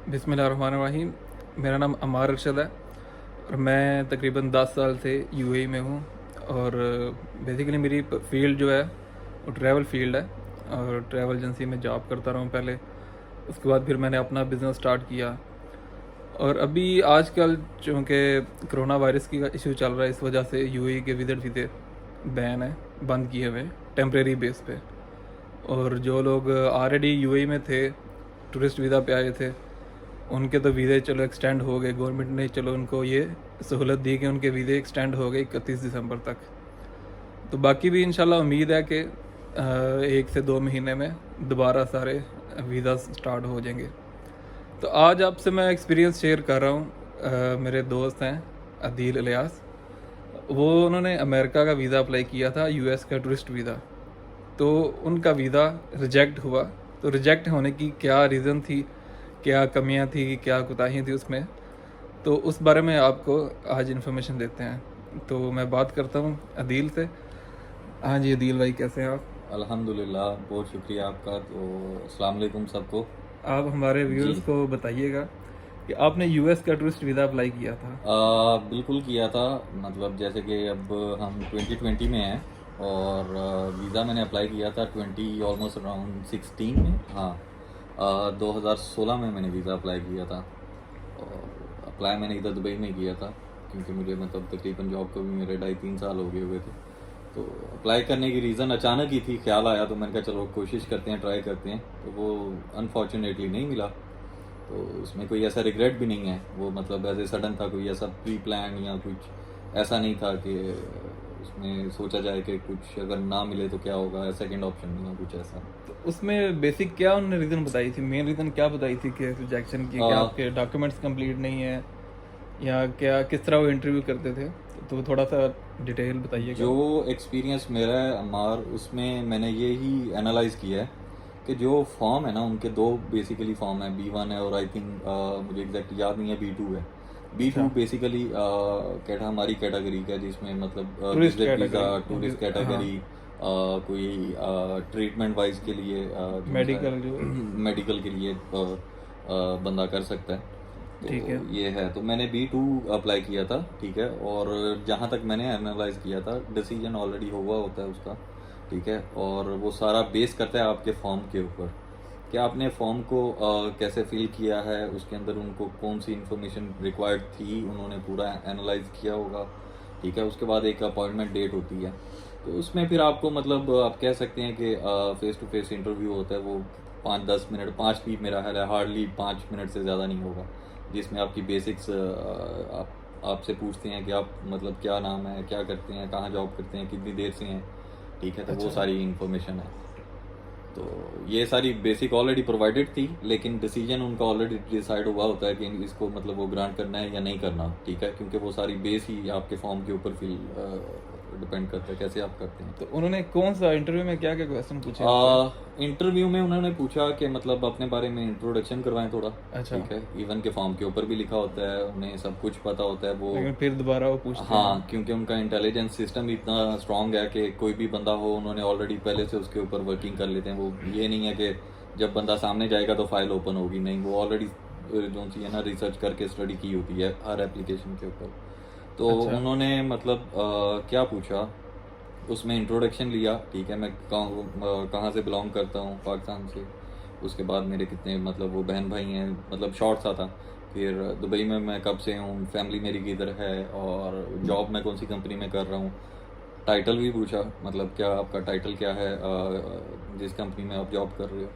बिस्मिल्लाहिर्रहमानिर्रहीम। मेरा नाम अमार अरशद है और मैं तकरीबन 10 साल से यूएई में हूँ। और बेसिकली मेरी फील्ड जो है वो ट्रैवल फील्ड है और ट्रैवल एजेंसी में जॉब करता रहा हूँ पहले। उसके बाद फिर मैंने अपना बिज़नेस स्टार्ट किया। और अभी आजकल चूँकि कोरोना वायरस की इशू चल रहा है, इस वजह से यूएई के विजिट वीज़े बैन है, बंद किए हुए टेम्प्रेरी बेस पे। और जो लोग ऑलरेडी यूएई में थे, टूरिस्ट वीज़ा पे आए थे, उनके तो वीज़े चलो एक्सटेंड हो गए। गवर्नमेंट ने चलो उनको ये सहूलत दी कि उनके वीज़े एक्सटेंड हो गए 31 दिसंबर तक। तो बाकी भी इंशाल्लाह उम्मीद है कि 1 से 2 महीने में दोबारा सारे वीज़ा स्टार्ट हो जाएंगे। तो आज आपसे मैं एक्सपीरियंस शेयर कर रहा हूँ। मेरे दोस्त हैं अदील इलियास, वो उन्होंने अमेरिका का वीज़ा अप्लाई किया था, यूएस का टूरिस्ट वीज़ा। तो उनका वीज़ा रिजेक्ट हुआ। तो रिजेक्ट होने की क्या रीज़न थी, क्या कमियां थी, क्या कोताहियाँ थी उसमें, तो उस बारे में आपको आज इन्फॉर्मेशन देते हैं। तो मैं बात करता हूँ अदील से। हाँ जी अदील भाई, कैसे हैं आप? अल्हम्दुलिल्लाह, बहुत शुक्रिया आपका। तो अस्सलाम वालेकुम सबको। आप हमारे जी। व्यूअर्स को बताइएगा कि आपने यूएस का टूरिस्ट वीज़ा अप्लाई किया था। बिल्कुल किया था। मतलब जैसे कि अब हम 2020 में हैं और वीज़ा मैंने अप्लाई किया था 20 ऑलमोस्ट अराउंड 16 में। हाँ, 2016 में मैंने वीज़ा अप्लाई किया था। और अप्लाई मैंने इधर दुबई में किया था, क्योंकि मुझे मतलब तकरीबन जॉब को भी मेरे 2.5-3 साल हो गए हुए थे। तो अप्लाई करने की रीज़न अचानक ही थी, ख्याल आया तो मैंने कहा चलो कोशिश करते हैं, ट्राई करते हैं। तो वो अनफॉर्चुनेटली नहीं मिला। तो उसमें कोई ऐसा रिग्रेट भी नहीं है। वो मतलब एज ए सडन था, कोई ऐसा प्री प्लान या कुछ ऐसा नहीं था कि उसमें सोचा जाए कि कुछ अगर ना मिले तो क्या होगा, सेकंड ऑप्शन नहीं है कुछ ऐसा। तो उसमें बेसिक क्या उन्होंने रीज़न बताई थी, मेन रीज़न क्या बताई थी कि रिजेक्शन की? क्या आपके डॉक्यूमेंट्स कंप्लीट नहीं है या क्या, किस तरह वो इंटरव्यू करते थे? तो थोड़ा सा डिटेल बताइएगा। जो एक्सपीरियंस मेरा है अमार, उसमें मैंने ये ही एनालाइज किया है कि जो फॉर्म है ना, उनके दो बेसिकली फॉर्म है, B1 है और आई थिंक मुझे एग्जैक्ट याद नहीं है, B2 है। B2 अच्छा, बेसिकली कैटा हमारी कैटेगरी का, जिसमें मतलब tourist visit visa, tourist category, हाँ, कैटेगरी, कोई ट्रीटमेंट वाइज के लिए जो होता मेडिकल जो, है मेडिकल के लिए बंदा कर सकता है। तो ठीक है। ये है। तो मैंने B2 अप्लाई किया था, ठीक है। और जहाँ तक मैंने एनालाइज किया था, डिसीजन ऑलरेडी हुआ होता है उसका, ठीक है। और वो सारा बेस करता है आपके फॉर्म के ऊपर कि आपने फॉर्म को कैसे फिल किया है, उसके अंदर उनको कौन सी इन्फॉर्मेशन रिक्वायर्ड थी, उन्होंने पूरा एनालाइज किया होगा, ठीक है। उसके बाद एक अपॉइंटमेंट डेट होती है। तो उसमें फिर आपको मतलब आप कह सकते हैं कि फेस टू फेस इंटरव्यू होता है। वो 5-10 मिनट, 5 भी मेरा ख्याल है हार्डली 5 मिनट से ज़्यादा नहीं होगा, जिसमें आपकी बेसिक्स आपसे पूछते हैं कि आप मतलब क्या नाम है, क्या करते हैं, कहाँ जॉब करते हैं, कितनी देर से हैं, ठीक है। तो वो अच्छा, सारी इन्फॉर्मेशन है। तो ये सारी बेसिक ऑलरेडी प्रोवाइडेड थी, लेकिन डिसीजन उनका ऑलरेडी डिसाइड हुआ होता है कि इसको मतलब वो ग्रांट करना है या नहीं करना, ठीक है। क्योंकि वो सारी बेस ही आपके फॉर्म के ऊपर फिल डिपेंड करता है कैसे आप करते हैं। तो उन्होंने कौन सा इंटरव्यू में क्या क्या क्वेश्चन पूछे आपसे? इंटरव्यू में उन्होंने पूछा कि मतलब अपने बारे में इंट्रोडक्शन करवाएं थोड़ा, अच्छा, ठीक है। इवन के फॉर्म के ऊपर भी लिखा होता है, उन्हें सब कुछ पता होता है वो। लेकिन फिर दोबारा वो पूछते हैं। हाँ, क्योंकि उनका इंटेलिजेंस सिस्टम इतना स्ट्रांग है कि कोई भी बंदा हो, उन्होंने ऑलरेडी पहले से उसके ऊपर वर्किंग कर लेते हैं। वो ये नहीं है कि जब बंदा सामने जाएगा तो फाइल ओपन होगी, नहीं, वो ऑलरेडी जो सी है ना, रिसर्च करके स्टडी की होती है हर एप्लीकेशन के ऊपर। तो अच्छा, उन्होंने मतलब क्या पूछा, उसमें इंट्रोडक्शन लिया, ठीक है। मैं कहाँ से बिलोंग करता हूँ, पाकिस्तान से। उसके बाद मेरे कितने मतलब वो बहन भाई हैं, मतलब शॉर्ट सा था। फिर दुबई में मैं कब से हूँ, फैमिली मेरी किधर है, और जॉब मैं कौन सी कंपनी में कर रहा हूँ। टाइटल भी पूछा, मतलब क्या आपका टाइटल क्या है जिस कंपनी में आप जॉब कर रहे हो।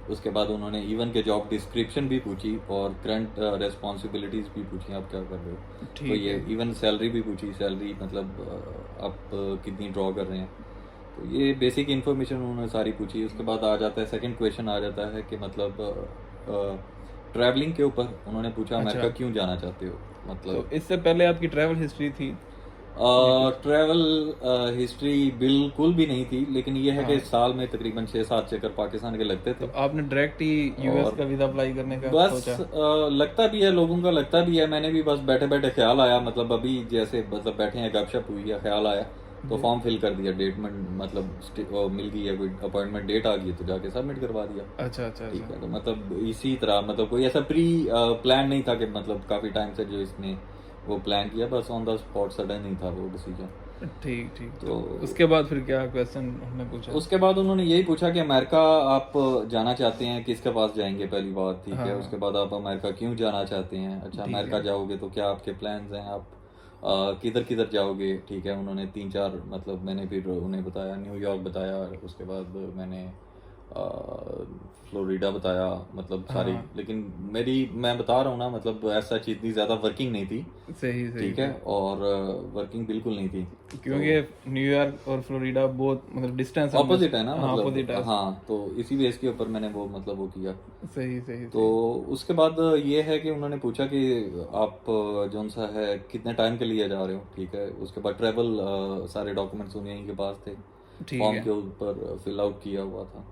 उसके बाद उन्होंने इवन के जॉब डिस्क्रिप्शन भी पूछी और करंट रेस्पॉन्सिबिलिटीज़ भी पूछी, आप क्या कर रहे हो। तो ठीक ये है। इवन सैलरी भी पूछी, सैलरी मतलब आप कितनी ड्रॉ कर रहे हैं। तो ये बेसिक इन्फॉर्मेशन उन्होंने सारी पूछी। उसके बाद आ जाता है सेकंड क्वेश्चन, आ जाता है कि मतलब ट्रैवलिंग के ऊपर उन्होंने पूछा, अच्छा, अमेरिका क्यों जाना चाहते हो, तो मतलब इससे पहले आपकी ट्रैवल हिस्ट्री थी या कुछ? ट्रैवल हिस्ट्री बिल्कुल भी नहीं थी, लेकिन ये है कि हाँ, साल में तकरीबन 6-7 चक्कर पाकिस्तान के लगते तो थे। आपने डायरेक्ट ही यूएस और का वीज़ा अप्लाई करने का बस सोचा? लगता भी है, लोगों का लगता भी है। मैंने भी बस बैठे बैठे ख्याल आया, मतलब अभी जैसे मतलब बैठे हैं, गपशप हुई है, ख्याल आया तो फॉर्म फिल कर दिया, डेट में मतलब मिल गई है, कोई अपॉइंटमेंट डेट आ गई है, तो जाके सबमिट करवा दिया। अच्छा अच्छा ठीक अच्छा। है, तो मतलब इसी तरह मतलब कोई ऐसा प्री प्लान नहीं था कि मतलब काफ़ी टाइम से जो इसने वो प्लान किया, बस ऑन द स्पॉट सडन ही था वो डिसीजन। ठीक ठीक। तो उसके बाद फिर क्या क्वेश्चन उन्होंने पूछा? उसके बाद उन्होंने यही पूछा कि अमेरिका आप जाना चाहते हैं, किसके पास जाएंगे पहली बात, ठीक है। हाँ उसके बाद आप अमेरिका क्यों जाना चाहते हैं, अच्छा ठीक अमेरिका है। जाओगे तो क्या आपके प्लान्स हैं, आप किधर किधर जाओगे, ठीक है। उन्होंने 3-4 मतलब मैंने फिर उन्हें बताया, न्यूयॉर्क बताया, उसके बाद मैंने फ्लोरिडा बताया, मतलब सारी। हाँ लेकिन मैं बता रहा हूँ ना, मतलब ऐसा चीज़ इतनी ज़्यादा वर्किंग नहीं थी, सही सही ठीक है, सही। और वर्किंग बिल्कुल नहीं थी। तो क्योंकि न्यूयॉर्क और फ्लोरिडा बहुत मतलब डिस्टेंस है ऑपोजिट है ना, हाँ अपोजिट मतलब है। हाँ, तो इसी बेस के ऊपर मैंने वो मतलब वो किया। सही सही तो सही। उसके बाद ये है कि उन्होंने पूछा कि आप जौन सा है कितने टाइम के लिए जा रहे हो, ठीक है। उसके बाद ट्रैवल सारे डॉक्यूमेंट्स उन्हीं के पास थे, ठीक फॉर्म है। के ऊपर फिल आउट किया हुआ था।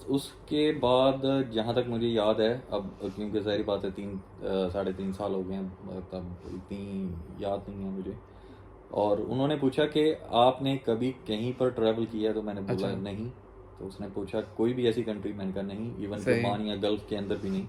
उसके बाद जहाँ तक मुझे याद है, अब क्योंकि ज़ाहिर बात है 3-3.5 साल हो गए हैं, तब इतनी याद नहीं है मुझे। और उन्होंने पूछा कि आपने कभी कहीं पर ट्रैवल किया है, तो मैंने बोला अच्छा नहीं। तो उसने पूछा कोई भी ऐसी कंट्री, मैंने कहा नहीं, इवन कि सही। ओमान या गल्फ के अंदर भी नहीं,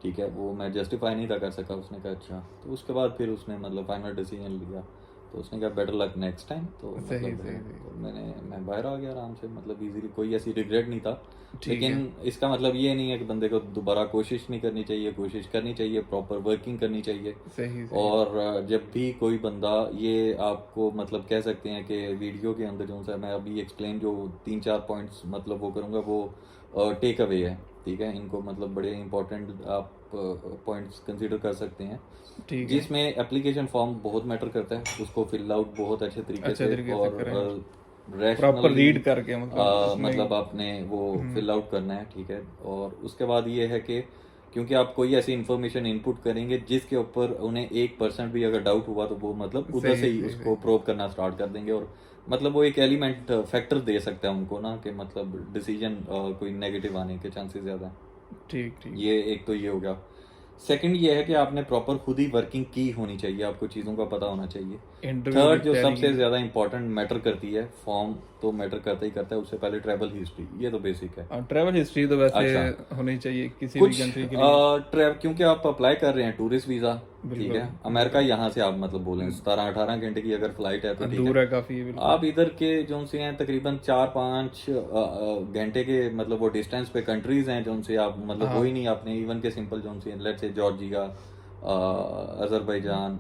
ठीक है। वो मैं जस्टिफाई नहीं था कर सका। उसने कहा अच्छा। तो उसके बाद फिर उसने मतलब फाइनल डिसीजन लिया, तो उसने कहा बेटर लक नेक्स्ट टाइम। तो सही मतलब सही तो सही। मैं बाहर आ गया आराम से, मतलब इजीली, कोई ऐसी रिग्रेट नहीं था। ठीक है। लेकिन इसका मतलब ये नहीं है कि बंदे को दोबारा कोशिश नहीं करनी चाहिए, कोशिश करनी चाहिए, प्रॉपर वर्किंग करनी चाहिए। सही सही। और जब भी कोई बंदा ये आपको मतलब कह सकते हैं कि वीडियो के अंदर जो सा मैं अभी एक्सप्लेन जो 3-4 पॉइंट्स मतलब वो करूँगा, वो टेक अवे है, ठीक है। इनको मतलब बड़े इंपॉर्टेंट आप पॉइंट्स कंसीडर कर सकते हैं, ठीक है। जिसमें एप्लीकेशन फॉर्म बहुत मैटर करता है। उसको फिल आउट बहुत अच्छे तरीके अच्छे से तरीके से और करें, प्रॉपर रैशनली रीड करके मतलब उसमें। मतलब आपने वो हम्म, फिल आउट करना है, ठीक है। और उसके बाद ये है कि क्योंकि आप कोई ऐसी इन्फॉर्मेशन इनपुट करेंगे जिसके ऊपर उन्हें 1% भी अगर डाउट हुआ, तो वो मतलब उधर से सही ही सही उसको सही। प्रूव करना स्टार्ट कर देंगे। और मतलब वो एक एलिमेंट फैक्टर दे सकता है उनको ना, कि मतलब डिसीजन कोई नेगेटिव आने के चांसेस ज़्यादा हैं। ठीक ठीक। ये एक तो ये हो गया। सेकंड ये है कि आपने प्रॉपर खुद ही वर्किंग की होनी चाहिए, आपको चीज़ों का पता होना चाहिए। इंटरव्यू की थर्ड जो तैयारी की। सबसे ज़्यादा इंपॉर्टेंट मैटर करती है, फॉर्म तो मैटर करता ही करता है, उससे पहले ट्रैवल हिस्ट्री, ये तो बेसिक है। ट्रैवल हिस्ट्री तो वैसे अच्छा, होनी चाहिए किसी भी कुछ कंट्री के लिए। ट्रैव क्योंकि आप अप्लाई कर रहे हैं टूरिस्ट वीज़ा, ठीक बिल्कुल है। अमेरिका बिल्कुल। यहाँ से आप मतलब बोलें 17-18 घंटे की अगर फ्लाइट है, तो ठीक है। दूर है काफ़ी बिल्कुल। आप इधर के जो से हैं तकरीबन 4-5 घंटे के मतलब वो डिस्टेंस पे कंट्रीज हैं, जो से आप मतलब वो ही हाँ नहीं, आपने इवन के सिंपल जो से let's say Georgia, Azerbaijan,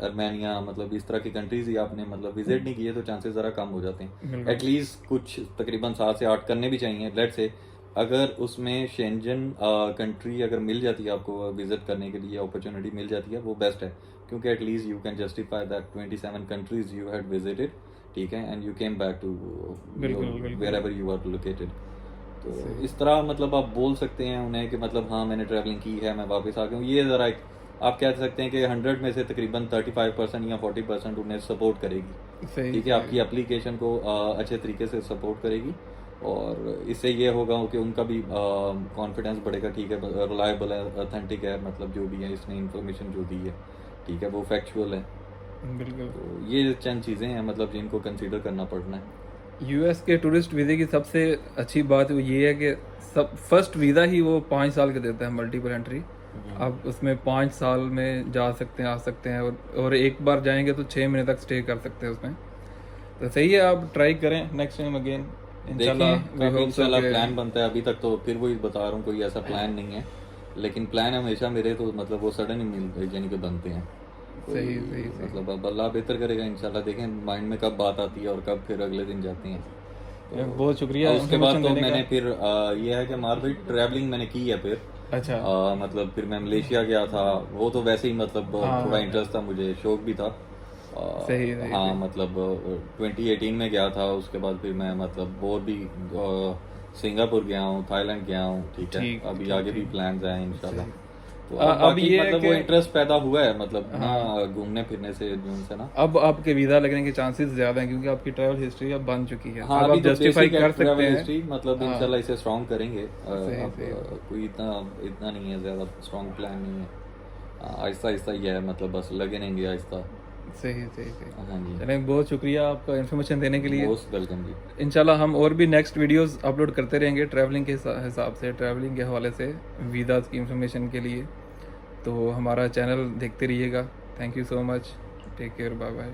Armenia, मतलब इस तरह की कंट्रीज ही आपने मतलब विजिट नहीं किए, तो चांसेस ज़रा कम हो जाते हैं। बिल्कुल। एटलीस्ट कुछ तकरीबन 7 से 8 करने भी चाहिए लेट्स से। अगर उसमें शेंजन कंट्री अगर मिल जाती है आपको विजिट करने के लिए, अपॉर्चुनिटी मिल जाती है, वो बेस्ट है। क्योंकि at least you can justify that 27 countries you had visited, ठीक है, and you came back to बिल्कुल वेयर बिल्कुल। Ever you are located. तो सही। इस तरह मतलब आप बोल सकते हैं उन्हें कि मतलब हाँ मैंने ट्रैवलिंग की है, मैं वापस आ गया हूँ। ये ज़रा एक आप कह सकते हैं कि 100 में से तकरीबन 35% या 40% उन्हें सपोर्ट करेगी, सही ठीक है, सही। आपकी एप्लीकेशन को अच्छे तरीके से सपोर्ट करेगी। और इससे ये होगा कि उनका भी कॉन्फिडेंस बढ़ेगा, ठीक है, रिलायबल है, ऑथेंटिक है, मतलब जो भी है इसने इन्फॉर्मेशन जो दी है, ठीक है, वो फैक्चुअल है। बिल्कुल। तो ये चंद चीज़ें हैं मतलब जिनको कंसीडर करना पड़ना है। यूएस के टूरिस्ट वीज़े की सबसे अच्छी बात वो ये है कि सब फर्स्ट वीज़ा ही वो 5 साल के देता है, मल्टीपल एंट्री। आप उसमें 5 साल में जा सकते हैं, आ सकते हैं, और एक बार जाएंगे तो 6 महीने तक स्टे कर सकते हैं उसमें। तो सही है, आप ट्राई करें नेक्स्ट टाइम अगेन, इंशाल्लाह देखें वी कब होप सो इंशाल्लाह कि। प्लान बनता है। अभी तक तो फिर वही बता रहा हूँ, कोई ऐसा प्लान नहीं है। लेकिन प्लान हमेशा मेरे तो मतलब वो सडन ही मिल यानी कि बनते हैं। कोई सही सही सही। मतलब अब अल्लाह बेहतर करेगा इंशाल्लाह। देखें माइंड में कब बात आती है और कब फिर अगले दिन जाते हैं। तो बहुत शुक्रिया उसके बाद इन्फॉर्मेशन तो देने का। मैंने फिर ये है कि मार भाई ट्रैवलिंग मैंने की है फिर। अच्छा। मतलब फिर मैं मलेशिया गया था, वो तो वैसे ही मतलब हाँ थोड़ा हाँ। इंटरेस्ट था मुझे, शौक भी था। सही सही हाँ सही। मतलब 2018 में गया था। उसके बाद फिर मैं मतलब और भी सिंगापुर गया हूँ, थाईलैंड गया हूँ, ठीक है। ठीक अभी ठीक आगे भी ठीक। प्लान्स हैं इंशाल्लाह। सही। तो अब अब बाकी ये है मतलब कि वो इंटरेस्ट पैदा हुआ है मतलब ना हाँ, घूमने फिरने से जो से ना। अब आपके वीज़ा लगने के चांसेस ज़्यादा हैं क्योंकि आपकी ट्रैवल हिस्ट्री अब बन चुकी है, हाँ अब अभी आप तो जस्टिफाई बेसिक है कर सकते ट्रैवल हैं। हिस्ट्री, मतलब हाँ इंशाल्लाह इसे स्ट्रॉन्ग करेंगे। सही अब सही। कोई इतना इतना नहीं है, ज़्यादा स्ट्रॉन्ग प्लान नहीं है। आहिस्ता आहिस्ता ही है, मतलब बस लगे रहेंगे आहिस्ता। सही सही। हाँ जी, चलें, बहुत शुक्रिया आपका इन्फॉर्मेशन देने के लिए। मोस्ट वेलकम जी। इंशाल्लाह हम और भी नेक्स्ट वीडियोस अपलोड करते रहेंगे ट्रैवलिंग के हिसाब से, ट्रैवलिंग के हवाले से, वीज़ाज़ की इन्फॉर्मेशन के लिए। तो हमारा चैनल देखते रहिएगा। Thank you so much, take care, bye bye.